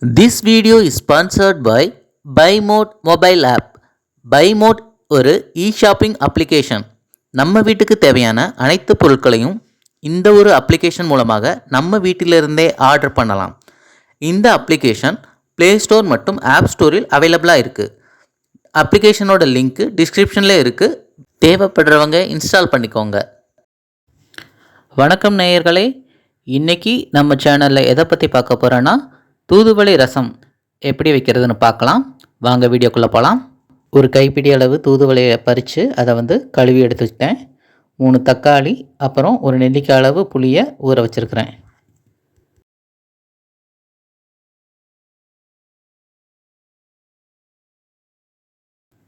This video is sponsored by BuyMode mobile app. BuyMode ஒரு இ-ஷாப்பிங் application. நம்ம வீட்டுக்கு தேவையான அனைத்து பொருட்களையும் இந்த ஒரு அப்ளிகேஷன் மூலமாக நம்ம வீட்டிலிருந்தே ஆர்டர் பண்ணலாம். இந்த அப்ளிகேஷன் ப்ளே ஸ்டோர் மற்றும் ஆப் ஸ்டோரில் அவைலபிளாக இருக்குது. அப்ளிகேஷனோட லிங்க்கு டிஸ்கிரிப்ஷனில் இருக்குது. தேவைப்படுறவங்க இன்ஸ்டால் பண்ணிக்கோங்க. வணக்கம் நேயர்களே, இன்றைக்கி நம்ம சேனலில் எதை பற்றி பார்க்க போகிறோன்னா தூதுவளை ரசம் எப்படி வைக்கிறதுன்னு பார்க்கலாம். வாங்க வீடியோக்குள்ளே போகலாம். ஒரு கைப்பிடி அளவு தூதுவளையை பறித்து அதை கழுவி எடுத்துக்கிட்டேன். 3 தக்காளி, அப்புறம் ஒரு நெல்லிக்காய் அளவு புளியை ஊற வச்சுருக்கிறேன்.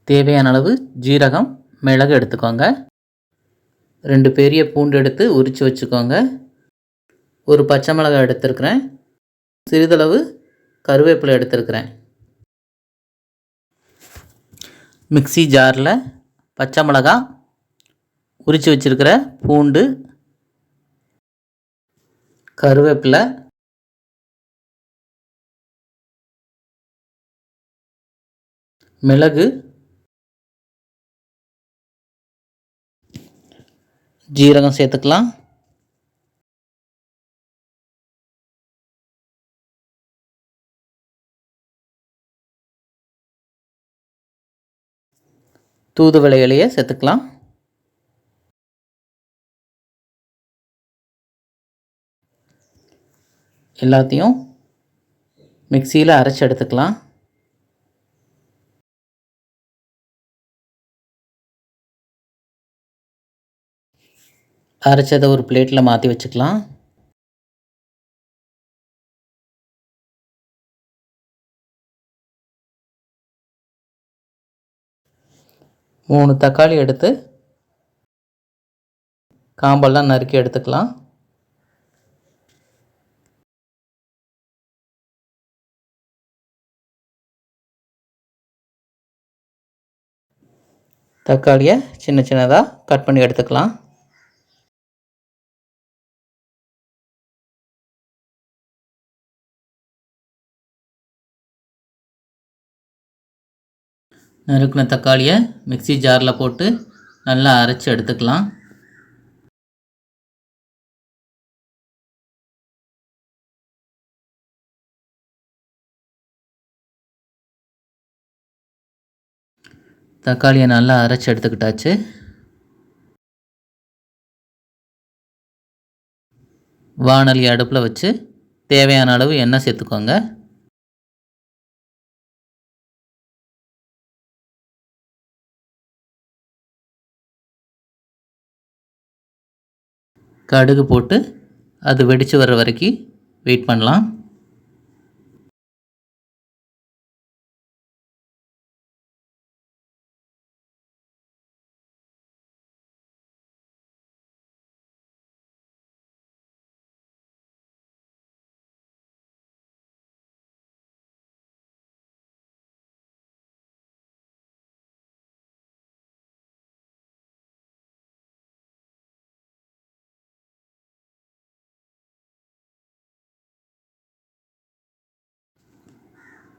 தேவையான அளவு ஜீரகம், மிளகு எடுத்துக்கோங்க. 2 பெரிய பூண்டு எடுத்து உரித்து வச்சுக்கோங்க. ஒரு பச்சை மிளகாய் எடுத்துருக்கிறேன். சிறிதளவு கருவேப்பிலை எடுத்துருக்கிறேன். மிக்ஸி ஜாரில் பச்சை மிளகாய், உரித்து வச்சுருக்கிற பூண்டு, கருவேப்பிலை, மிளகு, ஜீரகம் சேர்த்துக்கலாம். தூதுவளை இலையை சேர்த்துக்கலாம். எல்லாத்தையும் மிக்சியில் அரைச்சி எடுத்துக்கலாம். அரைச்சதை ஒரு பிளேட்டில் மாற்றி வச்சுக்கலாம். மூணு தக்காளி எடுத்து காம்பெல்லாம் நறுக்கி எடுத்துக்கலாம். தக்காளியை சின்ன சின்னதாக கட் பண்ணி எடுத்துக்கலாம். நறுக்கின தக்காளியை மிக்ஸி ஜாரில் போட்டு நல்லா அரைச்சி எடுத்துக்கலாம். தக்காளியை நல்லா அரைச்சி எடுத்துக்கிட்டாச்சு. வாணலி அடுப்பில் வச்சு தேவையான அளவு எண்ணெய் சேர்த்துக்கோங்க. கடுகு போட்டு அது வெடித்து வர்ற வரைக்கும் வெயிட் பண்ணலாம்.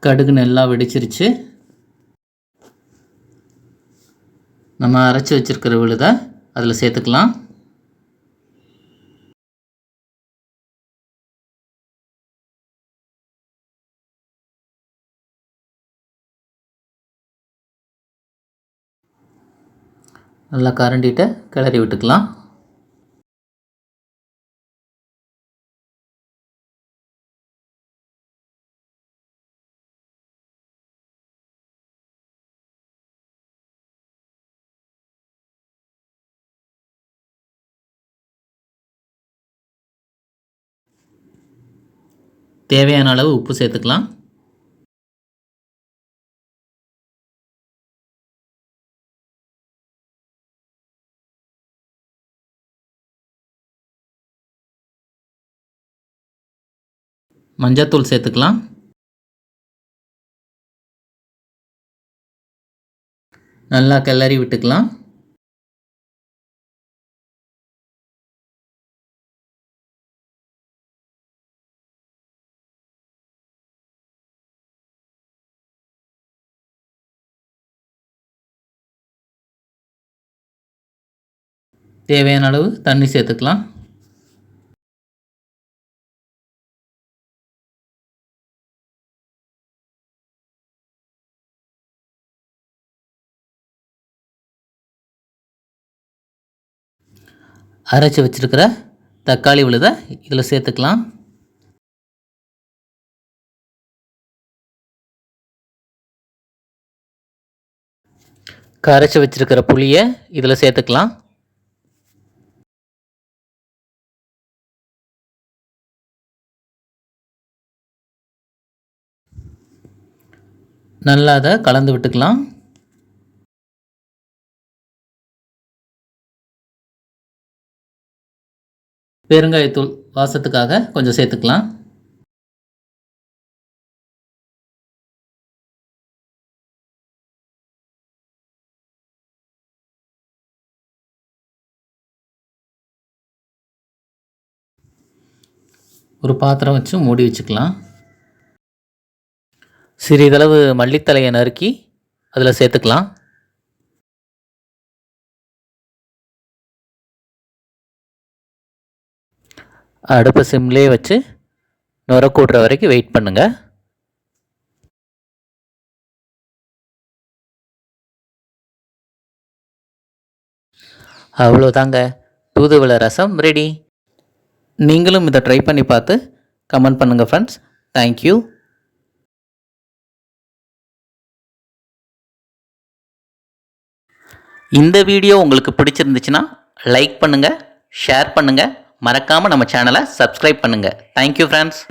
கடுகு நல்லா வெடிச்சிருச்சு. நம்ம அரைச்சி வச்சுருக்கிற விழுதை அதில் சேர்த்துக்கலாம். நல்லா கரண்டிட்ட கிளறி விட்டுக்கலாம். தேவையான அளவு உப்பு சேர்த்துக்கலாம். மஞ்சத்தூள் சேர்த்துக்கலாம். நல்லா கிளறி விட்டுக்கலாம். தேவையான அளவு தண்ணி சேர்த்துக்கலாம். அரைச்சி வச்சிருக்கிற தக்காளி விழுதை இதில் சேர்த்துக்கலாம். கரைச்சி வச்சிருக்கிற புளியை இதில் சேர்த்துக்கலாம். நல்லா அதை கலந்து விட்டுக்கலாம். பெருங்காயத்தூள் வாசத்துக்காக கொஞ்சம் சேர்த்துக்கலாம். ஒரு பாத்திரம் வச்சு மூடி வச்சுக்கலாம். சிறிதளவு மல்லித்தலையை நறுக்கி அதில் சேர்த்துக்கலாம். அடுப்பை சிம்லேயே வச்சு நுர கூடுற வரைக்கும் வெயிட் பண்ணுங்கள். அவ்வளோதாங்க, தூதுவளை ரசம் ரெடி. நீங்களும் இதை ட்ரை பண்ணி பார்த்து கமெண்ட் பண்ணுங்கள் ஃப்ரெண்ட்ஸ். தேங்க்யூ. இந்த வீடியோ உங்களுக்கு பிடிச்சிருந்துச்சுன்னா லைக் பண்ணுங்கள், ஷேர் பண்ணுங்கள், மறக்காமல் நம்ம சேனலை சப்ஸ்கிரைப் பண்ணுங்கள். Thank you friends.